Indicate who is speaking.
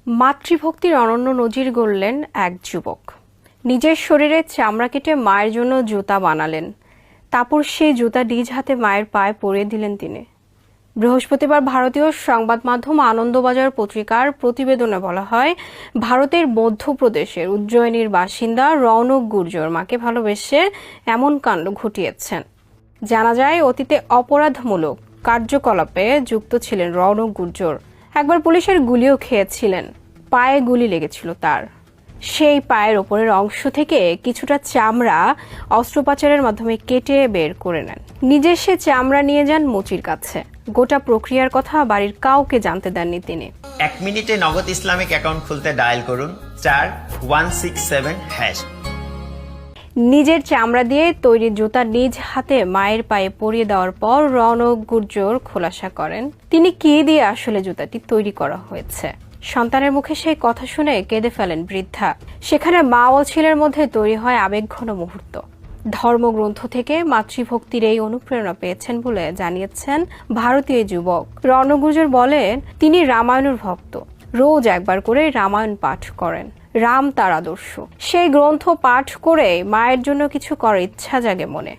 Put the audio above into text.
Speaker 1: মাতৃভক্তির অনন্য নজির গড়লেন এক যুবক। নিজের শরীরে চামড়া কেটে মায়ের জন্য জুতা বানালেন। তারপর সেই জুতা নিজ হাতে মায়ের পায়ে পরিয়ে দিলেন তিনি। বৃহস্পতিবার ভারতীয় সংবাদ মাধ্যম আনন্দবাজার পত্রিকার প্রতিবেদনে বলা হয়, ভারতের মধ্যপ্রদেশের উজ্জয়িনীর বাসিন্দা রৌনক গুর্জর মাকে ভালোবেসে এমন কাণ্ড ঘটিয়েছেন। জানা যায়, অতীতে অপরাধমূলক কার্যকলাপে যুক্ত ছিলেন রৌনক গুর্জর। একবার পুলিশের গুলিও খেয়েছিলেন। পায়ে গুলি লেগেছিল তার। সেই পায়ের ওপরের অংশ থেকে কিছুটা চামড়া অস্ত্রোপচারের মাধ্যমে কেটে বের করে নেন। নিজে সে চামড়া নিয়ে যান মুচির কাছে। গোটা প্রক্রিয়ার কথা বাড়ির কাউকে জানতে দেননি তিনি।
Speaker 2: 1 মিনিটে নগদ ইসলামিক অ্যাকাউন্ট খুলতে ডায়াল করুন *167#।
Speaker 1: নিজের চামড়া দিয়ে তৈরি জুতা নিজ হাতে মায়ের পায়ে পরিয়ে দেওয়ার পর রৌনক গুর্জর খোলাসা করেন তিনি কি দিয়ে আসলে জুতাটি তৈরি করা হয়েছে। সন্তানের মুখে সেই কথা শুনে কেঁদে ফেলেন বৃদ্ধা। সেখানে মা ও ছেলের মধ্যে তৈরি হয় আবেগঘন মুহূর্ত। ধর্মগ্রন্থ থেকে মাতৃভক্তির এই অনুপ্রেরণা পেয়েছেন বলে জানিয়েছেন ভারতীয় যুবক। রৌনক গুর্জর বলেন, তিনি রামায়ণের ভক্ত। রোজ একবার করে রামায়ণ পাঠ করেন। রাম তার আদর্শ। সেই গ্রন্থ পাঠ করে মায়ের জন্য কিছু করার ইচ্ছা জাগে মনে।